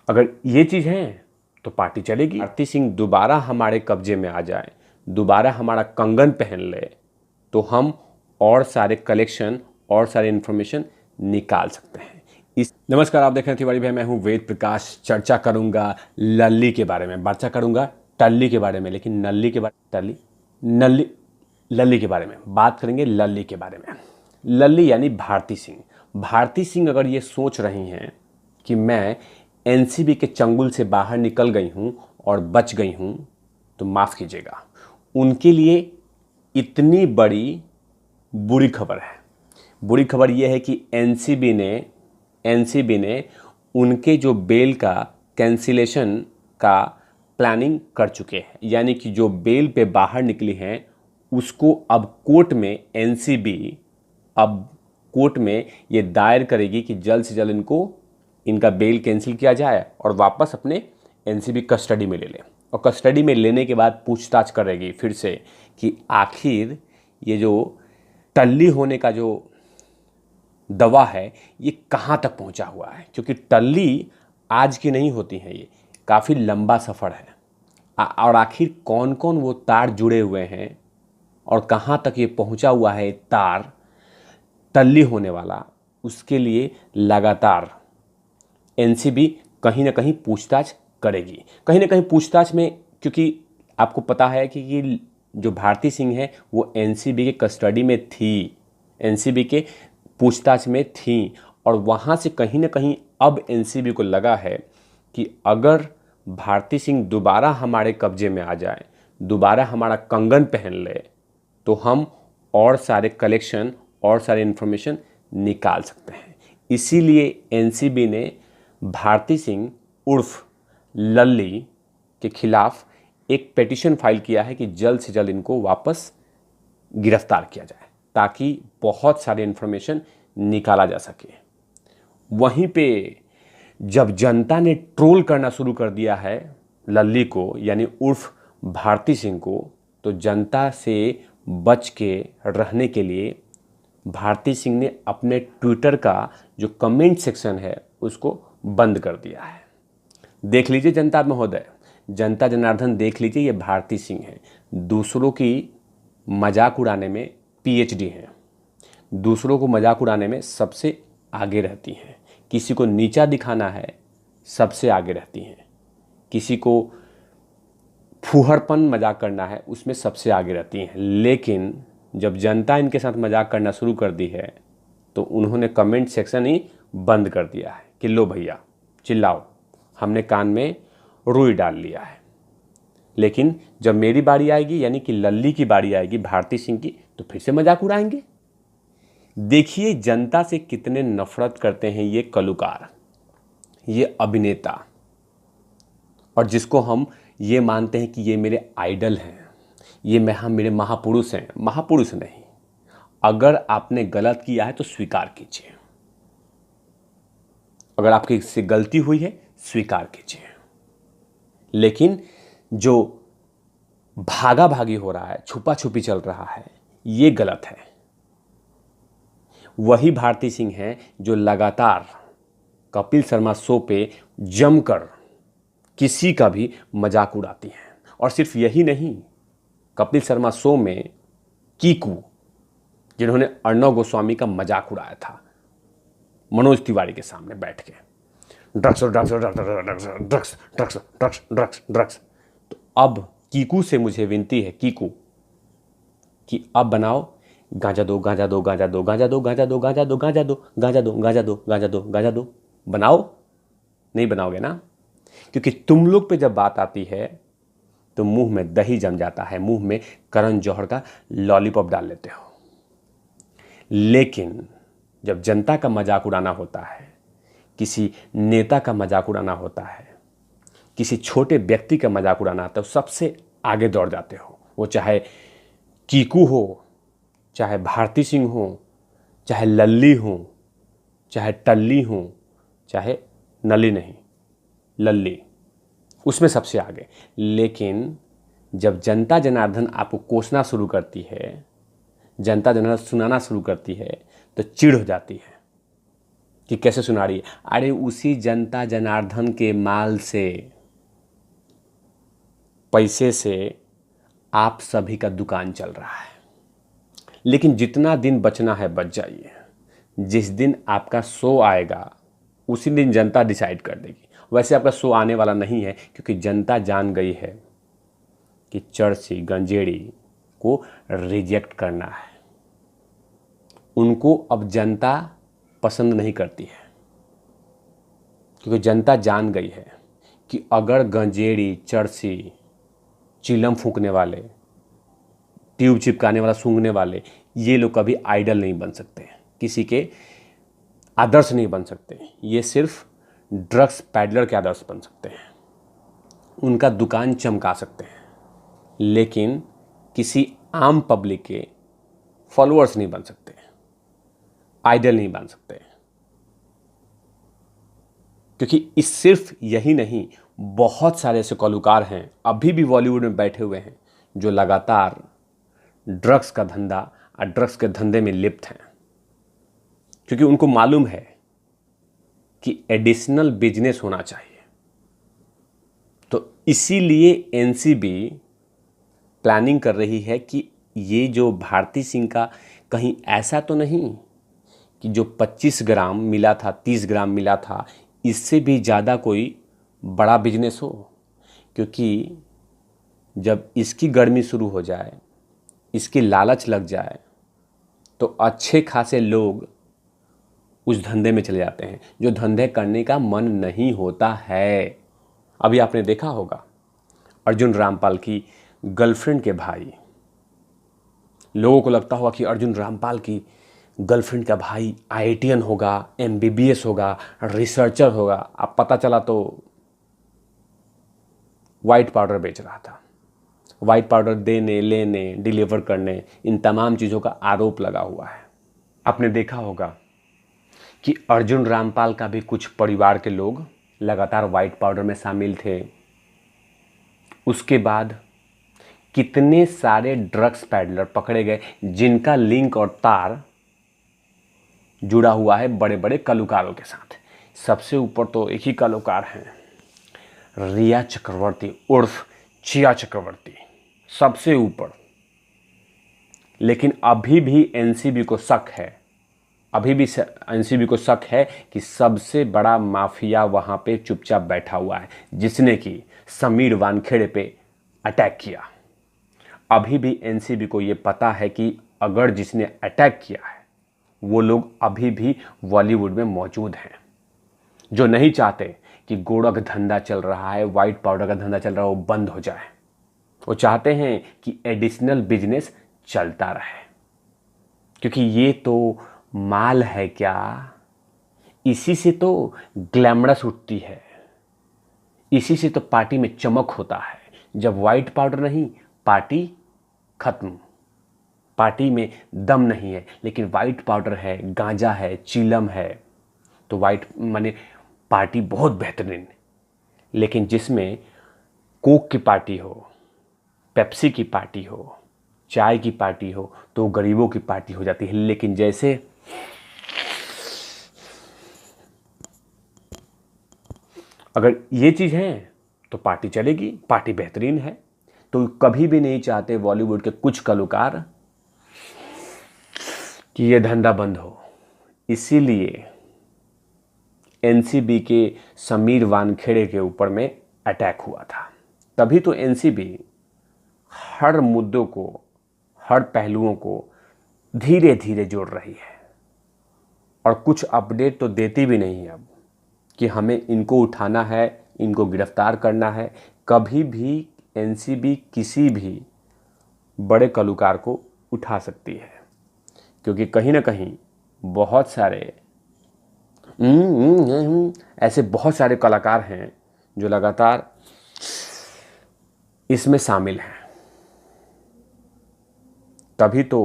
अगर ये चीज़ है तो पार्टी चलेगी। आरती सिंह दोबारा हमारे कब्जे में आ जाए, दोबारा हमारा कंगन पहन ले, तो हम और सारे कलेक्शन और सारे इन्फॉर्मेशन निकाल सकते हैं। नमस्कार, आप देख रहे हैं तिवारी भाई, मैं हूं वेद प्रकाश। चर्चा करूंगा लल्ली के बारे में, चर्चा करूंगा टल्ली के बारे में, लेकिन नल्ली के बारे नल्ली लल्ली के बारे में बात करेंगे। लल्ली के बारे में, लल्ली यानी भारती सिंह। भारती सिंह अगर ये सोच रही हैं कि मैं एनसीबी के चंगुल से बाहर निकल गई हूं और बच गई हूं, तो माफ़ कीजिएगा, उनके लिए इतनी बड़ी बुरी खबर है। बुरी खबर यह है कि एनसीबी ने उनके जो बेल का कैंसिलेशन का प्लानिंग कर चुके हैं, यानी कि जो बेल पे बाहर निकली हैं उसको अब कोर्ट में ये दायर करेगी कि जल्द से जल्द इनका बेल कैंसिल किया जाए और वापस अपने एनसीबी कस्टडी में ले लें। और कस्टडी में लेने के बाद पूछताछ करेगी फिर से कि आखिर ये जो टल्ली होने का जो दवा है ये कहाँ तक पहुँचा हुआ है, क्योंकि टल्ली आज की नहीं होती हैं, ये काफ़ी लंबा सफ़र है। और आखिर कौन कौन वो तार जुड़े हुए हैं और कहाँ तक ये पहुँचा हुआ है तार टल्ली होने वाला, उसके लिए लगातार एनसीबी कहीं ना कहीं पूछताछ करेगी। कहीं ना कहीं पूछताछ में, क्योंकि आपको पता है कि ये जो भारती सिंह है वो एनसीबी के कस्टडी में थी, एनसीबी के पूछताछ में थी, और वहाँ से कहीं ना कहीं अब एनसीबी को लगा है कि अगर भारती सिंह दोबारा हमारे कब्जे में आ जाए, दोबारा हमारा कंगन पहन ले, तो हम और सारे कलेक्शन और सारे इन्फॉर्मेशन निकाल सकते हैं। इसीलिए एनसीबी ने भारती सिंह उर्फ लल्ली के खिलाफ एक पिटीशन फाइल किया है कि जल्द से जल्द इनको वापस गिरफ्तार किया जाए, ताकि बहुत सारे इन्फॉर्मेशन निकाला जा सके। वहीं पे जब जनता ने ट्रोल करना शुरू कर दिया है लल्ली को, यानी उर्फ भारती सिंह को, तो जनता से बच के रहने के लिए भारती सिंह ने अपने ट्विटर का जो कमेंट सेक्शन है उसको बंद कर दिया है। देख लीजिए जनता महोदय, जनता जनार्दन, देख लीजिए, ये भारती सिंह है, दूसरों की मजाक उड़ाने में पीएचडी हैं, दूसरों को मजाक उड़ाने में सबसे आगे रहती हैं। किसी को नीचा दिखाना है सबसे आगे रहती हैं, किसी को फूहड़पन मजाक करना है उसमें सबसे आगे रहती हैं। लेकिन जब जनता इनके साथ मजाक करना शुरू कर दी है तो उन्होंने कमेंट सेक्शन ही बंद कर दिया है कि लो भैया चिल्लाओ, हमने कान में रुई डाल लिया है। लेकिन जब मेरी बारी आएगी, यानी कि लल्ली की बारी आएगी, भारती सिंह की, तो फिर से मजाक उड़ाएंगे। देखिए जनता से कितने नफरत करते हैं ये कलाकार, ये अभिनेता, और जिसको हम ये मानते हैं कि ये मेरे आइडल हैं, ये मेरे महापुरुष हैं। महापुरुष नहीं, अगर आपने गलत किया है तो स्वीकार कीजिए, अगर आपकी से गलती हुई है स्वीकार कीजिए। लेकिन जो भागा भागी हो रहा है, छुपा छुपी चल रहा है, ये गलत है। वही भारती सिंह हैं जो लगातार कपिल शर्मा शो पे जमकर किसी का भी मजाक उड़ाती हैं। और सिर्फ यही नहीं, कपिल शर्मा शो में कीकू, जिन्होंने अर्णव गोस्वामी का मजाक उड़ाया था मनोज तिवारी के सामने बैठ के, drugs drugs drugs drugs drugs drugs drugs drugs. तो अब कीकू से मुझे विनती है, कीकू, कि अब बनाओ गांजा दो गांजा दो गांजा दो गांजा दो गांजा दो गांजा दो गांजा दो गांजा दो गांजा दो गांजा दो गांजा दो। बनाओ, नहीं बनाओगे ना? क्योंकि तुम लोग पे जब बात आती है तो मुंह में दही जम जाता है, मुंह में करण जौहर का लॉलीपॉप डाल लेते हो। लेकिन जब जनता का मजाक उड़ाना होता है, किसी नेता का मजाक उड़ाना होता है, किसी छोटे व्यक्ति का मजाक उड़ाना आता है, तो सबसे आगे दौड़ जाते हो। वो चाहे कीकू हो, चाहे भारती सिंह हो, चाहे लल्ली हो, चाहे टल्ली हो, चाहे नली नहीं लल्ली, उसमें सबसे आगे। लेकिन जब जनता जनार्दन आपको कोसना शुरू करती है, जनता जनार्दन सुनाना शुरू करती है, तो चिढ़ हो जाती है। कि कैसे सुना रही है? अरे उसी जनता जनार्दन के माल से, पैसे से आप सभी का दुकान चल रहा है। लेकिन जितना दिन बचना है बच जाइए। जिस दिन आपका शो आएगा उसी दिन जनता डिसाइड कर देगी। वैसे आपका शो आने वाला नहीं है, क्योंकि जनता जान गई है कि चर्ची गंजेड़ी को रिजेक्ट करना है। उनको अब जनता पसंद नहीं करती है, क्योंकि जनता जान गई है कि अगर गंजेड़ी, चर्ची, चिलम फूंकने वाले, ट्यूब चिपकाने वाला, सूंघने वाले, ये लोग कभी आइडल नहीं बन सकते, किसी के आदर्श नहीं बन सकते। ये सिर्फ ड्रग्स पैडलर के आदर्श बन सकते हैं, उनका दुकान चमका सकते हैं, लेकिन किसी आम पब्लिक के फॉलोअर्स नहीं बन सकते, आइडल नहीं बन सकते। क्योंकि इस सिर्फ यही नहीं, बहुत सारे ऐसे कलाकार हैं अभी भी बॉलीवुड में बैठे हुए हैं जो लगातार ड्रग्स का धंधा और ड्रग्स के धंधे में लिप्त हैं, क्योंकि उनको मालूम है कि एडिशनल बिजनेस होना चाहिए। तो इसीलिए एनसीबी प्लानिंग कर रही है कि ये जो भारती सिंह का कहीं ऐसा तो नहीं कि जो 25 ग्राम मिला था, 30 ग्राम मिला था, इससे भी ज़्यादा कोई बड़ा बिजनेस हो। क्योंकि जब इसकी गर्मी शुरू हो जाए, इसकी लालच लग जाए, तो अच्छे खासे लोग उस धंधे में चले जाते हैं जो धंधे करने का मन नहीं होता है। अभी आपने देखा होगा अर्जुन रामपाल की गर्लफ्रेंड के भाई, लोगों को लगता होगा कि अर्जुन रामपाल की गर्लफ्रेंड का भाई आईआईटीएन होगा, एमबीबीएस होगा, रिसर्चर होगा। अब पता चला तो वाइट पाउडर बेच रहा था। वाइट पाउडर देने, लेने, डिलीवर करने, इन तमाम चीज़ों का आरोप लगा हुआ है। आपने देखा होगा कि अर्जुन रामपाल का भी कुछ परिवार के लोग लगातार वाइट पाउडर में शामिल थे। उसके बाद कितने सारे ड्रग्स पैडलर पकड़े गए जिनका लिंक और तार जुड़ा हुआ है बड़े बड़े कलाकारों के साथ। सबसे ऊपर तो एक ही कलाकार हैं, रिया चक्रवर्ती उर्फ चिया चक्रवर्ती, सबसे ऊपर। लेकिन अभी भी एनसीबी को शक है, कि सबसे बड़ा माफिया वहाँ पे चुपचाप बैठा हुआ है, जिसने कि समीर वानखेड़े पे अटैक किया। अभी भी एनसीबी को ये पता है कि अगर जिसने अटैक किया है वो लोग अभी भी बॉलीवुड में मौजूद हैं, जो नहीं चाहते कि गोरख धंधा चल रहा है, वाइट पाउडर का धंधा चल रहा है, वो बंद हो जाए। वो चाहते हैं कि एडिशनल बिजनेस चलता रहे, क्योंकि ये तो माल है क्या, इसी से तो ग्लैमरस उठती है, इसी से तो पार्टी में चमक होता है। जब वाइट पाउडर नहीं, पार्टी खत्म, पार्टी में दम नहीं है। लेकिन वाइट पाउडर है, गांजा है, चीलम है, तो वाइट माने पार्टी बहुत बेहतरीन। लेकिन जिसमें कोक की पार्टी हो, पेप्सी की पार्टी हो, चाय की पार्टी हो, तो गरीबों की पार्टी हो जाती है। लेकिन जैसे अगर ये चीज़ है तो पार्टी चलेगी, पार्टी बेहतरीन है। तो कभी भी नहीं चाहते बॉलीवुड के कुछ कलाकार कि ये धंधा बंद हो। इसीलिए एनसीबी के समीर वानखेड़े के ऊपर में अटैक हुआ था। तभी तो एनसीबी हर मुद्दों को, हर पहलुओं को धीरे धीरे जोड़ रही है, और कुछ अपडेट तो देती भी नहीं है अब कि हमें इनको उठाना है, इनको गिरफ्तार करना है। कभी भी एनसीबी किसी भी बड़े कलाकार को उठा सकती है, क्योंकि कहीं ना कहीं बहुत सारे ऐसे बहुत सारे कलाकार हैं जो लगातार इसमें शामिल हैं। तभी तो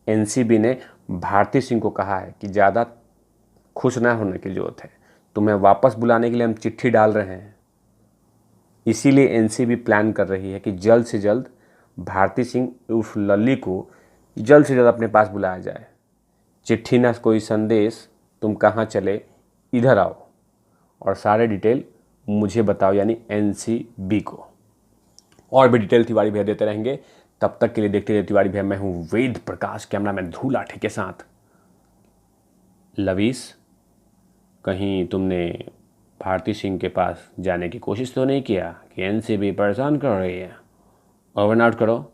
एनसीबी ने भारती सिंह को कहा है कि ज़्यादा खुश ना होने की ज़रूरत है, तुम्हें वापस बुलाने के लिए हम चिट्ठी डाल रहे हैं। इसीलिए एनसीबी प्लान कर रही है कि जल्द से जल्द भारती सिंह उर्फ लल्ली को जल्द से जल्द अपने पास बुलाया जाए। चिट्ठी ना कोई संदेश, तुम कहाँ चले, इधर आओ और सारे डिटेल मुझे बताओ, यानी एनसीबी को। और भी डिटेल तिवारी भैया देते रहेंगे। तब तक के लिए देखते रहिए तिवारी भैया। मैं हूँ वेद प्रकाश, कैमरामैन धूल आठे के साथ। लवीस, कहीं तुमने भारती सिंह के पास जाने की कोशिश तो नहीं किया कि एनसीबी परेशान कर रही है? ओवर आउट करो।